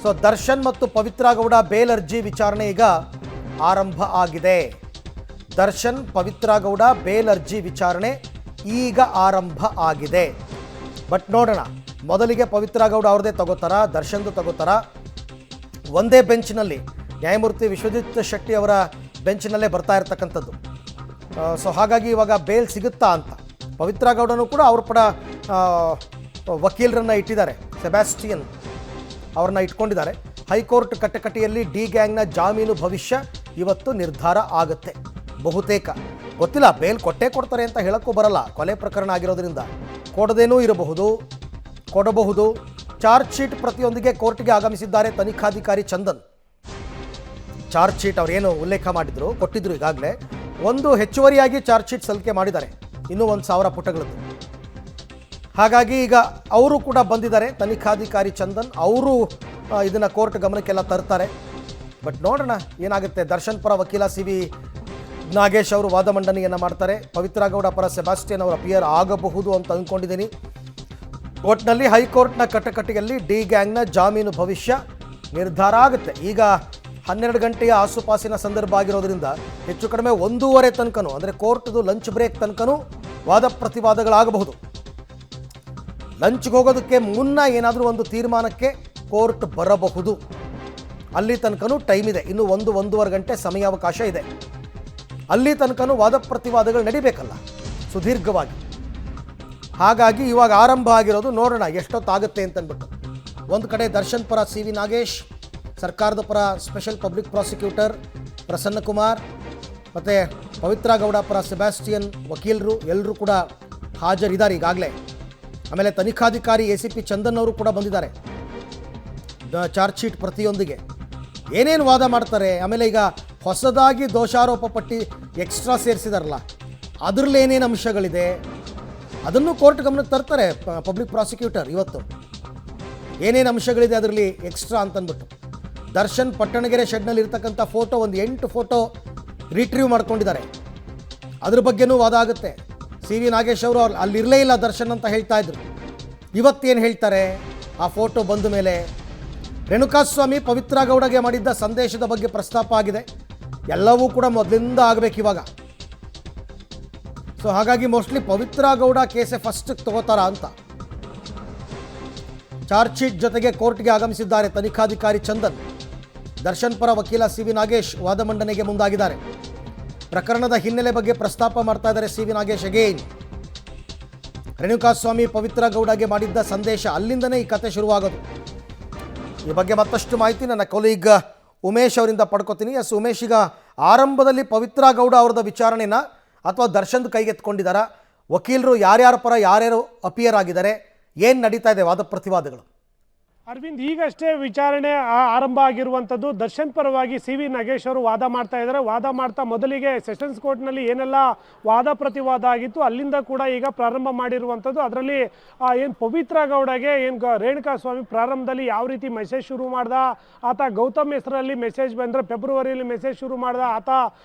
So Darshan ಮತ್ತು Pavithra Gowda bale ಅರ್ಜಿ ವಿಚಾರಣೆ ಈಗ ಆರಂಭ ಆಗಿದೆ. ದರ್ಶನ್ ಪವಿತ್ರ ಗೌಡ ಬೇಲ್ ಅರ್ಜಿ ವಿಚಾರಣೆ ಈಗ ಆರಂಭ ಆಗಿದೆ. ಬಟ್ ನೋಡೋಣ, ಮೊದಲಿಗೆ ಪವಿತ್ರ ಗೌಡ ಅವ್ರದ್ದೇ ತಗೋತಾರ, ದರ್ಶನ್ದು ತಗೋತಾರ? ಒಂದೇ ಬೆಂಚ್ನಲ್ಲಿ ನ್ಯಾಯಮೂರ್ತಿ ವಿಶ್ವಜಿತ್ ಶೆಟ್ಟಿ ಅವರ ಬೆಂಚ್ನಲ್ಲೇ ಬರ್ತಾ ಇರ್ತಕ್ಕಂಥದ್ದು. ಸೊ ಹಾಗಾಗಿ ಇವಾಗ ಬೇಲ್ ಸಿಗುತ್ತಾ ಅಂತ ಪವಿತ್ರ ಗೌಡನೂ ಕೂಡ ಅವ್ರ ಪಡ ವಕೀಲರನ್ನು ಇಟ್ಟಿದ್ದಾರೆ, ಸೆಬಾಸ್ಟಿಯನ್ ಅವ್ರನ್ನ ಇಟ್ಕೊಂಡಿದ್ದಾರೆ. ಹೈಕೋರ್ಟ್ ಕಟಕಟಿಯಲ್ಲಿ ಡಿ ಗ್ಯಾಂಗ್ನ ಜಾಮೀನು ಭವಿಷ್ಯ ಇವತ್ತು ನಿರ್ಧಾರ ಆಗುತ್ತೆ ಬಹುತೇಕ. ಗೊತ್ತಿಲ್ಲ, ಬೇಲ್ ಕೊಟ್ಟೇ ಕೊಡ್ತಾರೆ ಅಂತ ಹೇಳೋಕ್ಕೂ ಬರಲ್ಲ, ಕೊಲೆ ಪ್ರಕರಣ ಆಗಿರೋದ್ರಿಂದ ಕೊಡದೇನೂ ಇರಬಹುದು, ಕೊಡಬಹುದು. ಚಾರ್ಜ್ ಶೀಟ್ ಪ್ರತಿಯೊಂದಿಗೆ ಕೋರ್ಟ್ಗೆ ಆಗಮಿಸಿದ್ದಾರೆ ತನಿಖಾಧಿಕಾರಿ ಚಂದನ್. ಚಾರ್ಜ್ ಶೀಟ್ ಅವರೇನು ಉಲ್ಲೇಖ ಮಾಡಿದ್ರು, ಕೊಟ್ಟಿದ್ರು, ಈಗಾಗಲೇ ಒಂದು ಹೆಚ್ಚುವರಿಯಾಗಿ ಚಾರ್ಜ್ ಶೀಟ್ ಸಲ್ಲಿಕೆ ಮಾಡಿದ್ದಾರೆ, ಇನ್ನೂ 1000 ಪುಟಗಳದ್ದು. ಹಾಗಾಗಿ ಈಗ ಅವರು ಕೂಡ ಬಂದಿದ್ದಾರೆ, ತನಿಖಾಧಿಕಾರಿ ಚಂದನ್ ಅವರು ಇದನ್ನು ಕೋರ್ಟ್ ಗಮನಕ್ಕೆಲ್ಲ ತರ್ತಾರೆ. ಬಟ್ ನೋಡೋಣ ಏನಾಗುತ್ತೆ. ದರ್ಶನ್ ಪರ ವಕೀಲ ಸಿ.ವಿ. ನಾಗೇಶ್ ಅವರು ವಾದ ಮಂಡನೆಯನ್ನು ಮಾಡ್ತಾರೆ. ಪವಿತ್ರ ಗೌಡ ಪರ ಸೆಬಾಸ್ಟಿಯನ್ ಅವರು ಅಪಿಯರ್ ಆಗಬಹುದು ಅಂತ ಅಂದ್ಕೊಂಡಿದ್ದೀನಿ. ಒಟ್ಟಿನಲ್ಲಿ ಹೈಕೋರ್ಟ್ನ ಕಟಕಟಿಯಲ್ಲಿ ಡಿ ಗ್ಯಾಂಗ್ನ ಜಾಮೀನು ಭವಿಷ್ಯ ನಿರ್ಧಾರ ಆಗುತ್ತೆ. ಈಗ 12 ಗಂಟೆಯ ಆಸುಪಾಸಿನ ಸಂದರ್ಭ ಆಗಿರೋದ್ರಿಂದ ಹೆಚ್ಚು ಕಡಿಮೆ 1:30 ತನಕನೂ, ಅಂದರೆ ಕೋರ್ಟ್ದು ಲಂಚ್ ಬ್ರೇಕ್ ತನಕನೂ ವಾದ ಪ್ರತಿವಾದಗಳಾಗಬಹುದು. ಲಂಚ್ಗೆ ಹೋಗೋದಕ್ಕೆ ಮುನ್ನ ಏನಾದರೂ ಒಂದು ತೀರ್ಮಾನಕ್ಕೆ ಕೋರ್ಟ್ ಬರಬಹುದು. ಅಲ್ಲಿ ತನಕನೂ ಟೈಮ್ ಇದೆ, ಇನ್ನು 1-1.5 ಗಂಟೆ ಸಮಯಾವಕಾಶ ಇದೆ. ಅಲ್ಲಿ ತನಕನೂ ವಾದ ಪ್ರತಿವಾದಗಳು ನಡಿಬೇಕಲ್ಲ ಸುದೀರ್ಘವಾಗಿ. ಹಾಗಾಗಿ ಇವಾಗ ಆರಂಭ ಆಗಿರೋದು, ನೋಡೋಣ ಎಷ್ಟೊತ್ತಾಗುತ್ತೆ ಅಂತಂದ್ಬಿಟ್ಟು. ಒಂದು ಕಡೆ ದರ್ಶನ್ ಪರ ಸಿ.ವಿ. ನಾಗೇಶ್, ಸರ್ಕಾರದ ಪರ special public prosecutor Prasanna Kumar, ಮತ್ತು ಪವಿತ್ರ ಗೌಡ ಪರ ಸೆಬಾಸ್ಟಿಯನ್ ವಕೀಲರು ಎಲ್ಲರೂ ಕೂಡ ಹಾಜರಿದ್ದಾರೆ ಈಗಾಗಲೇ. ಆಮೇಲೆ ತನಿಖಾಧಿಕಾರಿ ACP ಚಂದನ್ ಅವರು ಕೂಡ ಬಂದಿದ್ದಾರೆ ಚಾರ್ಜ್ ಶೀಟ್ ಪ್ರತಿಯೊಂದಿಗೆ. ಏನೇನು ವಾದ ಮಾಡ್ತಾರೆ, ಆಮೇಲೆ ಈಗ ಹೊಸದಾಗಿ ದೋಷಾರೋಪ ಪಟ್ಟಿ ಎಕ್ಸ್ಟ್ರಾ ಸೇರಿಸಿದಾರಲ್ಲ, ಅದರಲ್ಲಿ ಏನೇನು ಅಂಶಗಳಿದೆ ಅದನ್ನು ಕೋರ್ಟ್ ಗಮನಕ್ಕೆ ತರ್ತಾರೆ ಪಬ್ಲಿಕ್ ಪ್ರಾಸಿಕ್ಯೂಟರ್ ಇವತ್ತು. ಏನೇನು ಅಂಶಗಳಿದೆ ಅದರಲ್ಲಿ ಎಕ್ಸ್ಟ್ರಾ ಅಂತಂದ್ಬಿಟ್ಟು. ದರ್ಶನ್ ಪಟ್ಟಣಗೆರೆ ಶೆಡ್ನಲ್ಲಿ ಇರ್ತಕ್ಕಂಥ ಫೋಟೋ, ಒಂದು 8 ಫೋಟೋ ರಿಟ್ರೀವ್ ಮಾಡ್ಕೊಂಡಿದ್ದಾರೆ, ಅದ್ರ ಬಗ್ಗೆನೂ ವಾದ ಆಗುತ್ತೆ. ಸಿ.ವಿ. ನಾಗೇಶ್ ಅವರು ಅಲ್ಲಿರಲೇ ಇಲ್ಲ ದರ್ಶನ್ ಅಂತ ಹೇಳ್ತಾ ಇದ್ರು. ಇವತ್ತೇನು ಹೇಳ್ತಾರೆ ಆ ಫೋಟೋ ಬಂದ ಮೇಲೆ? ರೇಣುಕಾಸ್ವಾಮಿ ಪವಿತ್ರ ಗೌಡಗೆ ಮಾಡಿದ್ದ ಸಂದೇಶದ ಬಗ್ಗೆ ಪ್ರಸ್ತಾಪ ಆಗಿದೆ. ಎಲ್ಲವೂ ಕೂಡ ಮೊದಲಿಂದ ಆಗಬೇಕು ಇವಾಗ. ಸೊ ಹಾಗಾಗಿ ಮೋಸ್ಟ್ಲಿ ಪವಿತ್ರ ಗೌಡ ಕೇಸೆ ಫಸ್ಟ್ ತಗೋತಾರ ಅಂತ. ಚಾರ್ಜ್ ಶೀಟ್ ಜೊತೆಗೆ ಕೋರ್ಟ್ಗೆ ಆಗಮಿಸಿದ್ದಾರೆ ತನಿಖಾಧಿಕಾರಿ ಚಂದನ್. ದರ್ಶನ್ ಪರ ವಕೀಲ ಸಿ.ವಿ. ನಾಗೇಶ್ ವಾದ ಮಂಡನೆಗೆ ಮುಂದಾಗಿದ್ದಾರೆ. ಪ್ರಕರಣದ ಹಿನ್ನೆಲೆ ಬಗ್ಗೆ ಪ್ರಸ್ತಾಪ ಮಾಡ್ತಾ ಇದ್ದಾರೆ ಸಿ.ವಿ. ನಾಗೇಶ್ ಅಗೇನ್. ರೇಣುಕಾಸ್ವಾಮಿ ಪವಿತ್ರ ಗೌಡಗೆ ಮಾಡಿದ್ದ ಸಂದೇಶ, ಅಲ್ಲಿಂದನೇ ಈ ಕತೆ ಶುರುವಾಗೋದು. ಈ ಬಗ್ಗೆ ಮತ್ತಷ್ಟು ಮಾಹಿತಿ ನನ್ನ ಕೊಲೀಗ್ ಉಮೇಶ್ ಅವರಿಂದ ಪಡ್ಕೋತೀನಿ. ಎಸ್ ಉಮೇಶ್, ಈಗ ಆರಂಭದಲ್ಲಿ ಪವಿತ್ರ ಗೌಡ ಅವರದ ವಿಚಾರಣೆನ ಅಥವಾ ದರ್ಶನ್ ಕೈಗೆತ್ಕೊಂಡಿದ್ದಾರಾ? ವಕೀಲರು ಯಾರ್ಯಾರ ಪರ ಯಾರ್ಯಾರು ಅಪಿಯರ್ ಆಗಿದ್ದಾರೆ, ಏನು ನಡೀತಾ ಇದೆ ವಾದ ಪ್ರತಿವಾದಗಳು? ಅರವಿಂದ್, ಈಗಷ್ಟೇ ವಿಚಾರಣೆ ಆರಂಭ ಆಗಿರುವಂಥದ್ದು. ದರ್ಶನ್ ಪರವಾಗಿ ಸಿ.ವಿ. ನಾಗೇಶ್ ಅವರು ವಾದ ಮಾಡ್ತಾ ಇದ್ದಾರೆ. ವಾದ ಮಾಡ್ತಾ ಮೊದಲಿಗೆ ಸೆಷನ್ಸ್ ಕೋರ್ಟ್ನಲ್ಲಿ ಏನೆಲ್ಲ ವಾದ ಪ್ರತಿವಾದ ಆಗಿತ್ತು ಅಲ್ಲಿಂದ ಕೂಡ ಈಗ ಪ್ರಾರಂಭ ಮಾಡಿರುವಂಥದ್ದು. ಅದರಲ್ಲಿ ಏನು ಪವಿತ್ರ ಗೌಡಗೆ ಏನು ರೇಣುಕಾಸ್ವಾಮಿ ಪ್ರಾರಂಭದಲ್ಲಿ ಯಾವ ರೀತಿ ಮೆಸೇಜ್ ಶುರು ಮಾಡ್ದ, ಆತ ಗೌತಮ್ ಹೆಸರಲ್ಲಿ ಮೆಸೇಜ್ ಬಂದರೆ ಫೆಬ್ರವರಿಯಲ್ಲಿ ಮೆಸೇಜ್ ಶುರು ಮಾಡ್ದ, ಆತ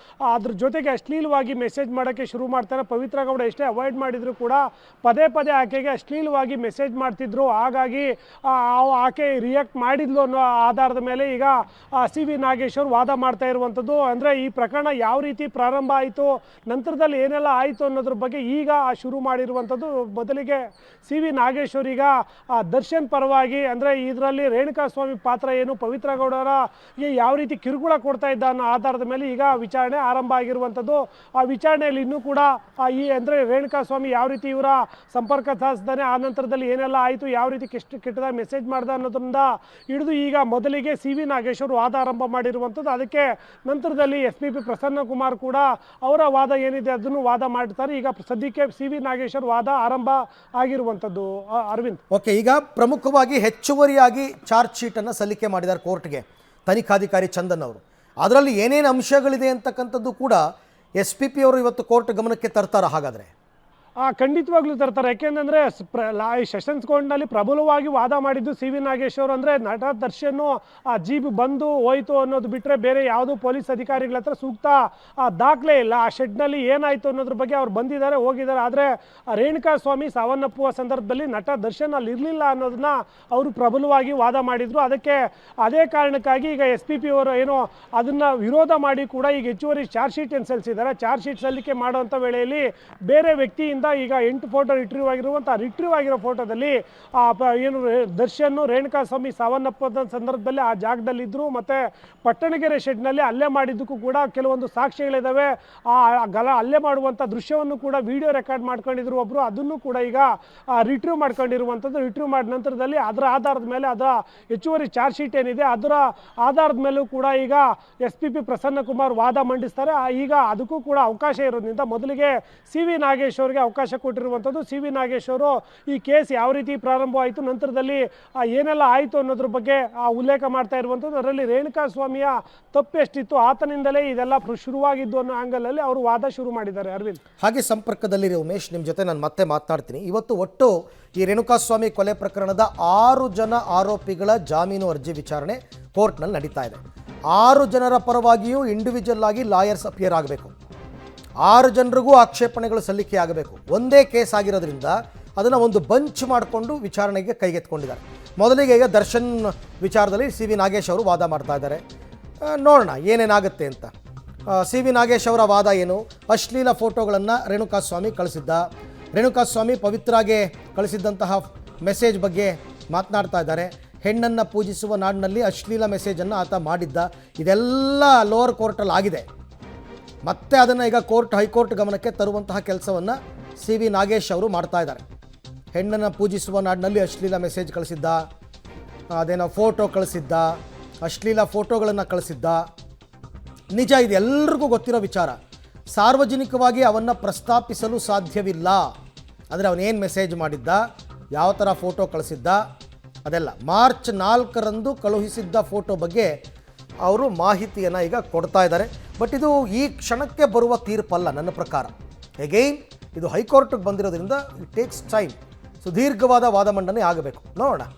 ಅದ್ರ ಜೊತೆಗೆ ಅಶ್ಲೀಲವಾಗಿ ಮೆಸೇಜ್ ಮಾಡೋಕ್ಕೆ ಶುರು ಮಾಡ್ತಾರೆ. ಪವಿತ್ರ ಗೌಡ ಎಷ್ಟೇ ಅವಾಯ್ಡ್ ಮಾಡಿದ್ರು ಕೂಡ ಪದೇ ಪದೇ ಆಕೆಗೆ ಅಶ್ಲೀಲವಾಗಿ ಮೆಸೇಜ್ ಮಾಡ್ತಿದ್ರು. ಹಾಗಾಗಿ ಆಕೆ ರಿಯಾಕ್ಟ್ ಮಾಡಿದ್ಲು ಅನ್ನೋ ಆಧಾರದ ಮೇಲೆ ಈಗ ಸಿ.ವಿ. ನಾಗೇಶ್ ಅವರು ವಾದ ಮಾಡ್ತಾ ಇರುವಂಥದ್ದು. ಅಂದರೆ ಈ ಪ್ರಕರಣ ಯಾವ ರೀತಿ ಪ್ರಾರಂಭ ಆಯಿತು, ನಂತರದಲ್ಲಿ ಏನೆಲ್ಲ ಆಯಿತು ಅನ್ನೋದ್ರ ಬಗ್ಗೆ ಈಗ ಶುರು ಮಾಡಿರುವಂಥದ್ದು. ಮೊದಲಿಗೆ ಸಿ.ವಿ. ನಾಗೇಶ್ ಅವರೀಗ ದರ್ಶನ್ ಪರವಾಗಿ, ಅಂದರೆ ಇದರಲ್ಲಿ ರೇಣುಕಾಸ್ವಾಮಿ ಪಾತ್ರ ಏನು, ಪವಿತ್ರ ಗೌಡರಿಗೆ ಯಾವ ರೀತಿ ಕಿರುಕುಳ ಕೊಡ್ತಾ ಇದ್ದ ಅನ್ನೋ ಆಧಾರದ ಮೇಲೆ ಈಗ ವಿಚಾರಣೆ ಆರಂಭ ಆಗಿರುವಂಥದ್ದು. ಆ ವಿಚಾರಣೆಯಲ್ಲಿ ಇನ್ನೂ ಕೂಡ ಅಂದರೆ ರೇಣುಕಾಸ್ವಾಮಿ ಯಾವ ರೀತಿ ಇವರ ಸಂಪರ್ಕ ಸಾಧಿಸಿದ್ದಾನೆ, ಆ ನಂತರದಲ್ಲಿ ಏನೆಲ್ಲ ಆಯಿತು, ಯಾವ ರೀತಿ ಕೆಟ್ಟದಾಗಿ ಮೆಸೇಜ್ ಮಾಡ್ದ ಅನ್ನೋದ್ರಿಂದ ಹಿಡಿದು ಈಗ ಮೊದಲಿಗೆ ಸಿ.ವಿ. ನಾಗೇಶ್ ಅವರು ವಾದ ಆರಂಭ ಮಾಡಿರುವಂಥದ್ದು. ಅದಕ್ಕೆ ನಂತರದಲ್ಲಿ SP ಪ್ರಸನ್ನ ಕುಮಾರ್ ಕೂಡ ಅವರ ವಾದ ಏನಿದೆ ಅದನ್ನು ವಾದ ಮಾಡ್ತಾರೆ. ಈಗ ಸದ್ಯಕ್ಕೆ ಸಿ.ವಿ. ನಾಗೇಶ್ ಅವರು ವಾದ ಆರಂಭ ಆಗಿರುವಂಥದ್ದು. ಅರವಿಂದ್, ಓಕೆ, ಈಗ ಪ್ರಮುಖವಾಗಿ ಹೆಚ್ಚುವರಿಯಾಗಿ ಚಾರ್ಜ್ ಶೀಟನ್ನು ಸಲ್ಲಿಕೆ ಮಾಡಿದ್ದಾರೆ ಕೋರ್ಟ್ಗೆ ತನಿಖಾಧಿಕಾರಿ ಚಂದನ್ ಅವರು. ಅದರಲ್ಲಿ ಏನೇನು ಅಂಶಗಳಿದೆ ಅಂತಕ್ಕಂಥದ್ದು ಕೂಡ SP ಅವರು ಇವತ್ತು ಕೋರ್ಟ್ ಗಮನಕ್ಕೆ ತರ್ತಾರೆ. ಹಾಗಾದರೆ ಖಂಡಿತವಾಗ್ಲೂ ತರ್ತಾರೆ. ಯಾಕೆಂದ್ರೆ ಸೆಷನ್ಸ್ ಕೋರ್ಟ್ನಲ್ಲಿ ಪ್ರಬಲವಾಗಿ ವಾದ ಮಾಡಿದ್ದು ಸಿ ವಿ ನಾಗೇಶ್ ಅವರು. ಅಂದರೆ ನಟ ದರ್ಶನ್ ಆ ಜೀಬ್ ಬಂದು ಹೋಯ್ತು ಅನ್ನೋದು ಬಿಟ್ಟರೆ ಬೇರೆ ಯಾವುದೂ ಪೊಲೀಸ್ ಅಧಿಕಾರಿಗಳ ಹತ್ರ ಸೂಕ್ತ ದಾಖಲೆ ಇಲ್ಲ. ಆ ಶೆಡ್ನಲ್ಲಿ ಏನಾಯಿತು ಅನ್ನೋದ್ರ ಬಗ್ಗೆ ಅವ್ರು ಬಂದಿದ್ದಾರೆ, ಹೋಗಿದ್ದಾರೆ. ಆದರೆ ರೇಣುಕಾ ಸ್ವಾಮಿ ಸಾವನ್ನಪ್ಪುವ ಸಂದರ್ಭದಲ್ಲಿ ನಟ ದರ್ಶನ್ ಅಲ್ಲಿ ಇರಲಿಲ್ಲ ಅನ್ನೋದನ್ನ ಅವರು ಪ್ರಬಲವಾಗಿ ವಾದ ಮಾಡಿದರು. ಅದೇ ಕಾರಣಕ್ಕಾಗಿ ಈಗ SPP ಅವರು ಏನೋ ಅದನ್ನು ವಿರೋಧ ಮಾಡಿ ಕೂಡ ಈಗ ಹೆಚ್ಚುವರಿ ಚಾರ್ಜ್ ಶೀಟ್ ಏನು ಸಲ್ಲಿಸಿದ್ದಾರೆ. ಚಾರ್ಜ್ ಶೀಟ್ ಸಲ್ಲಿಕೆ ಮಾಡುವಂಥ ವೇಳೆಯಲ್ಲಿ ಬೇರೆ ವ್ಯಕ್ತಿಯಿಂದ ಈಗ 8 ಫೋಟೋ ರಿಟ್ರೀವ್ ಆಗಿರೋ ಫೋಟೋದಲ್ಲಿ ಏನು ದರ್ಶನ್ ರೇಣುಕಾ ಸ್ವಾಮಿ ಸಾವನ್ನಪ್ಪದ ಸಂದರ್ಭದಲ್ಲಿ ಆ ಜಾಗದಲ್ಲಿದ್ದರು. ಮತ್ತು ಪಟ್ಟಣಗೆರೆ ಶೆಡ್ನಲ್ಲಿ ಹಲ್ಲೆ ಮಾಡಿದ್ದಕ್ಕೂ ಕೂಡ ಕೆಲವೊಂದು ಸಾಕ್ಷ್ಯಗಳಿದ್ದಾವೆ. ಹಲ್ಲೆ ಮಾಡುವಂಥ ದೃಶ್ಯವನ್ನು ಕೂಡ ವಿಡಿಯೋ ರೆಕಾರ್ಡ್ ಮಾಡ್ಕೊಂಡಿದ್ರು ಒಬ್ಬರು. ಅದನ್ನು ಕೂಡ ಈಗ ರಿಟ್ರೀವ್ ಮಾಡ್ಕೊಂಡಿರುವಂಥದ್ದು. ರಿಟ್ರೀವ್ ಮಾಡಿದ ನಂತರದಲ್ಲಿ ಅದರ ಆಧಾರದ ಮೇಲೆ ಅದರ ಹೆಚ್ಚುವರಿ ಚಾರ್ಜ್ ಶೀಟ್ ಏನಿದೆ ಅದರ ಆಧಾರದ ಮೇಲೂ ಕೂಡ ಈಗ SPP ಪ್ರಸನ್ನಕುಮಾರ್ ವಾದ ಮಂಡಿಸ್ತಾರೆ. ಈಗ ಅದಕ್ಕೂ ಕೂಡ ಅವಕಾಶ ಇರೋದ್ರಿಂದ ಮೊದಲಿಗೆ ಸಿ ವಿ ನಾಗೇಶ್ ಅವರಿಗೆ ಅವಕಾಶ ಕೊಟ್ಟಿರುವಂಥದ್ದು. ಸಿ ವಿ ನಾಗೇಶ್ ಅವರು ಈ ಕೇಸ್ ಯಾವ ರೀತಿ ಪ್ರಾರಂಭವಾಯಿತು, ನಂತರದಲ್ಲಿ ಏನೆಲ್ಲ ಆಯಿತು ಅನ್ನೋದ್ರ ಬಗ್ಗೆ ಉಲ್ಲೇಖ ಮಾಡ್ತಾ ಇರುವಂಥದ್ದು. ಅದರಲ್ಲಿ ರೇಣುಕಾ ಸ್ವಾಮಿಯ ತಪ್ಪೆಷ್ಟಿತ್ತು, ಆತನಿಂದಲೇ ಇದೆಲ್ಲ ಶುರುವಾಗಿದ್ದು ಅನ್ನೋ ಆ್ಯಂಗಲಲ್ಲಿ ಅವರು ವಾದ ಶುರು ಮಾಡಿದ್ದಾರೆ. ಅರವಿಂದ್, ಹಾಗೆ ಸಂಪರ್ಕದಲ್ಲಿರಿ ಉಮೇಶ್, ನಿಮ್ಮ ಜೊತೆ ನಾನು ಮತ್ತೆ ಮಾತನಾಡ್ತೀನಿ. ಇವತ್ತು ಒಟ್ಟು ಈ ರೇಣುಕಾಸ್ವಾಮಿ ಕೊಲೆ ಪ್ರಕರಣದ 6 ಜನ ಆರೋಪಿಗಳ ಜಾಮೀನು ಅರ್ಜಿ ವಿಚಾರಣೆ ಕೋರ್ಟ್ನಲ್ಲಿ ನಡೀತಾ ಇದೆ. 6 ಜನರ ಪರವಾಗಿಯೂ ಇಂಡಿವಿಜುವಲ್ ಆಗಿ ಲಾಯರ್ಸ್ ಅಪಿಯರ್ ಆಗಬೇಕು. 6 ಜನರಿಗೂ ಆಕ್ಷೇಪಣೆಗಳು ಸಲ್ಲಿಕೆ ಆಗಬೇಕು. ಒಂದೇ ಕೇಸ್ ಆಗಿರೋದ್ರಿಂದ ಅದನ್ನು ಒಂದು ಬಂಚ್ ಮಾಡಿಕೊಂಡು ವಿಚಾರಣೆಗೆ ಕೈಗೆತ್ಕೊಂಡಿದ್ದಾರೆ. ಮೊದಲಿಗೆ ಈಗ ದರ್ಶನ್ ವಿಚಾರದಲ್ಲಿ ಸಿ ವಿ ನಾಗೇಶ್ ಅವರು ವಾದ ಮಾಡ್ತಾ ಇದ್ದಾರೆ. ನೋಡೋಣ ಏನೇನಾಗುತ್ತೆ ಅಂತ. ಸಿ ವಿ ನಾಗೇಶ್ ಅವರ ವಾದ ಏನು? ಅಶ್ಲೀಲ ಫೋಟೋಗಳನ್ನು ರೇಣುಕಾಸ್ವಾಮಿ ಕಳಿಸಿದ್ದ, ರೇಣುಕಾಸ್ವಾಮಿ ಪವಿತ್ರಾಗೆ ಕಳಿಸಿದ್ದಂತಹ ಮೆಸೇಜ್ ಬಗ್ಗೆ ಮಾತನಾಡ್ತಾ ಇದ್ದಾರೆ. ಹೆಣ್ಣನ್ನು ಪೂಜಿಸುವ ನಾಡಿನಲ್ಲಿ ಅಶ್ಲೀಲ ಮೆಸೇಜನ್ನು ಆತ ಮಾಡಿದ್ದ. ಇದೆಲ್ಲ ಲೋವರ್ ಕೋರ್ಟಲ್ಲಿ ಆಗಿದೆ. ಮತ್ತೆ ಅದನ್ನು ಈಗ ಹೈಕೋರ್ಟ್ ಗಮನಕ್ಕೆ ತರುವಂತಹ ಕೆಲಸವನ್ನು ಸಿ ವಿ ನಾಗೇಶ್ ಅವರು ಮಾಡ್ತಾ ಇದ್ದಾರೆ. ಹೆಣ್ಣನ್ನು ಪೂಜಿಸುವ ನಾಡಿನಲ್ಲಿ ಅಶ್ಲೀಲ ಮೆಸೇಜ್ ಕಳಿಸಿದ್ದ, ಅದೇನೋ ಫೋಟೋ ಕಳಿಸಿದ್ದ, ಅಶ್ಲೀಲ ಫೋಟೋಗಳನ್ನು ಕಳಿಸಿದ್ದ. ನಿಜ, ಇದು ಎಲ್ರಿಗೂ ಗೊತ್ತಿರೋ ವಿಚಾರ. ಸಾರ್ವಜನಿಕವಾಗಿ ಅವನ್ನು ಪ್ರಸ್ತಾಪಿಸಲು ಸಾಧ್ಯವಿಲ್ಲ. ಅಂದರೆ ಅವನೇನು ಮೆಸೇಜ್ ಮಾಡಿದ್ದ, ಯಾವ ಥರ ಫೋಟೋ ಕಳಿಸಿದ್ದ, ಅದೆಲ್ಲ ಮಾರ್ಚ್ 4ರಂದು ಕಳುಹಿಸಿದ್ದ ಫೋಟೋ ಬಗ್ಗೆ ಅವರು ಮಾಹಿತಿಯನ್ನು ಈಗ ಕೊಡ್ತಾ ಇದ್ದಾರೆ. ಬಟ್ ಇದು ಈ ಕ್ಷಣಕ್ಕೆ ಬರುವ ತೀರ್ಪಲ್ಲ ನನ್ನ ಪ್ರಕಾರ. ಎಗೈನ್ ಇದು ಹೈಕೋರ್ಟ್ಗೆ ಬಂದಿರೋದ್ರಿಂದ ಇಟ್ ಟೇಕ್ಸ್ ಟೈಮ್. ಸುದೀರ್ಘವಾದ ವಾದ ಮಂಡನೆ ಆಗಬೇಕು. ನೋಡೋಣ.